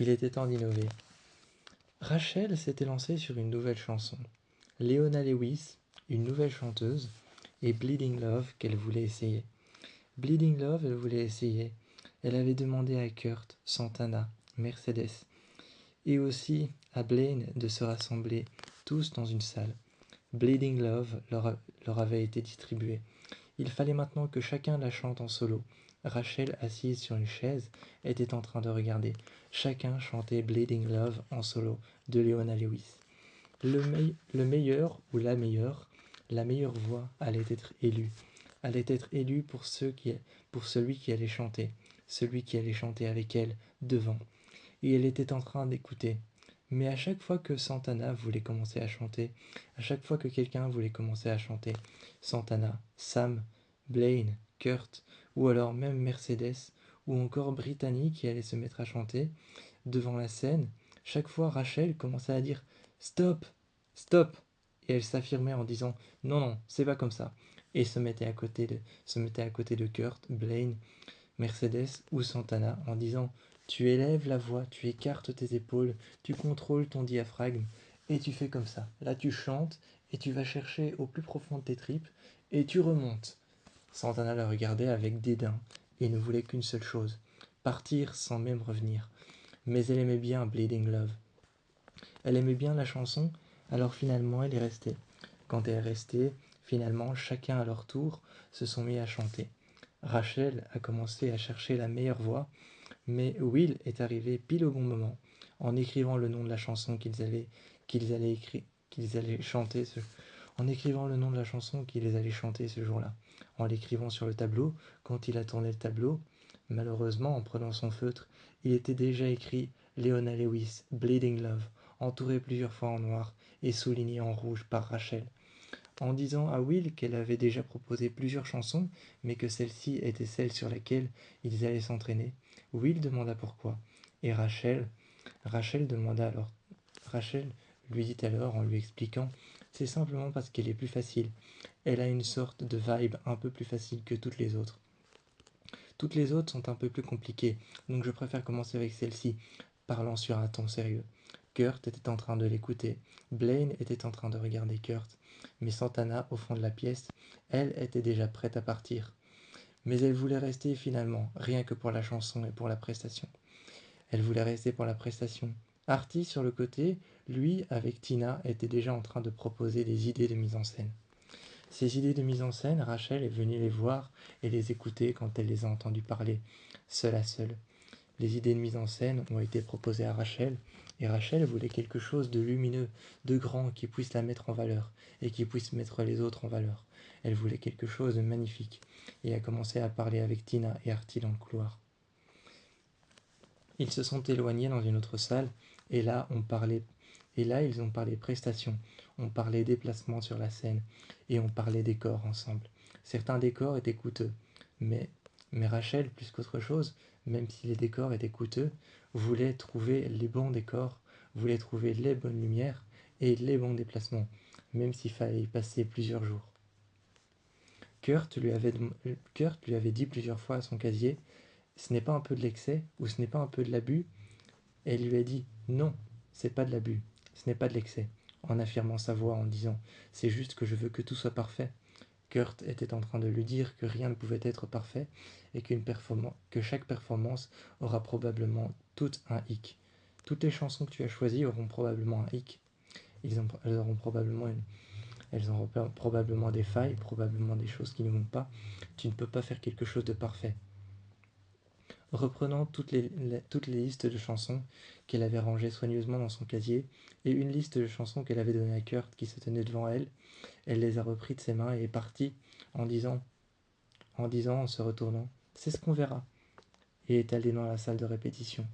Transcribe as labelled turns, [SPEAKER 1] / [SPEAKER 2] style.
[SPEAKER 1] Il était temps d'innover. Rachel s'était lancée sur une nouvelle chanson. Leona Lewis, une nouvelle chanteuse, et Bleeding Love qu'elle voulait essayer. Bleeding Love, elle voulait essayer. Elle avait demandé à Kurt, Santana, Mercedes, et aussi à Blaine de se rassembler tous dans une salle. Bleeding Love leur avait été distribué. Il fallait maintenant que chacun la chante en solo. Rachel, assise sur une chaise, était en train de regarder. Chacun chantait Bleeding Love en solo de Leona Lewis. Le meilleur ou la meilleure voix allait être élue. Allait être élue pour celui qui allait chanter. Celui qui allait chanter avec elle, devant. Et elle était en train d'écouter. Mais à chaque fois que Santana voulait commencer à chanter, à chaque fois que quelqu'un voulait commencer à chanter, Santana, Sam, Blaine, Kurt, ou alors même Mercedes, ou encore Brittany qui allait se mettre à chanter, devant la scène, chaque fois Rachel commençait à dire « Stop, stop !» Et elle s'affirmait en disant « Non, non, c'est pas comme ça !» Et se mettait à côté de Kurt, Blaine, Mercedes ou Santana en disant « Tu élèves la voix, tu écartes tes épaules, tu contrôles ton diaphragme, et tu fais comme ça. Là tu chantes, et tu vas chercher au plus profond de tes tripes, et tu remontes. » Santana la regardait avec dédain, et ne voulait qu'une seule chose, partir sans même revenir. Mais elle aimait bien Bleeding Love. Elle aimait bien la chanson, alors finalement elle est restée. Quand elle est restée, finalement chacun à leur tour se sont mis à chanter. Rachel a commencé à chercher la meilleure voix, mais Will est arrivé pile au bon moment, en écrivant le nom de la chanson qu'ils allaient chanter en écrivant le nom de la chanson qu'ils allaient chanter ce jour-là, en l'écrivant sur le tableau. Quand il a tourné le tableau, malheureusement, en prenant son feutre, il était déjà écrit Leona Lewis, Bleeding Love, entouré plusieurs fois en noir et souligné en rouge par Rachel. En disant à Will qu'elle avait déjà proposé plusieurs chansons, mais que celle-ci était celle sur laquelle ils allaient s'entraîner, Will demanda pourquoi. Et Rachel lui dit alors en lui expliquant « C'est simplement parce qu'elle est plus facile. Elle a une sorte de vibe un peu plus facile que toutes les autres. Toutes les autres sont un peu plus compliquées, donc je préfère commencer avec celle-ci, parlant sur un ton sérieux. » Kurt était en train de l'écouter. Blaine était en train de regarder Kurt. Mais Santana, au fond de la pièce, elle était déjà prête à partir. Mais elle voulait rester finalement, rien que pour la chanson et pour la prestation. Elle voulait rester pour la prestation. Artie, sur le côté, lui, avec Tina, était déjà en train de proposer des idées de mise en scène. Ces idées de mise en scène, Rachel est venue les voir et les écouter quand elle les a entendues parler, seule à seule. Les idées de mise en scène ont été proposées à Rachel, et Rachel voulait quelque chose de lumineux, de grand, qui puisse la mettre en valeur, et qui puisse mettre les autres en valeur. Elle voulait quelque chose de magnifique, et a commencé à parler avec Tina et Artie dans le couloir. Ils se sont éloignés dans une autre salle, et là ils ont parlé prestations, on parlait déplacement sur la scène, et on parlait décors ensemble. Certains décors étaient coûteux, mais Rachel, plus qu'autre chose, même si les décors étaient coûteux, voulait trouver les bons décors, voulait trouver les bonnes lumières et les bons déplacements, même s'il fallait y passer plusieurs jours. Kurt lui avait dit plusieurs fois à son casier « Ce n'est pas un peu de l'excès ou ce n'est pas un peu de l'abus ?» Et il lui a dit « Non, c'est pas de l'abus, ce n'est pas de l'excès », en affirmant sa voix en disant « C'est juste que je veux que tout soit parfait ». Kurt était en train de lui dire que rien ne pouvait être parfait et que chaque performance aura probablement tout un hic. Toutes les chansons que tu as choisies auront probablement un hic. Elles auront probablement des failles, probablement des choses qui ne vont pas. Tu ne peux pas faire quelque chose de parfait. Reprenant toutes les listes de chansons qu'elle avait rangées soigneusement dans son casier et une liste de chansons qu'elle avait donnée à Kurt qui se tenait devant elle, elle les a repris de ses mains et est partie en se retournant « C'est ce qu'on verra » et est allée dans la salle de répétition.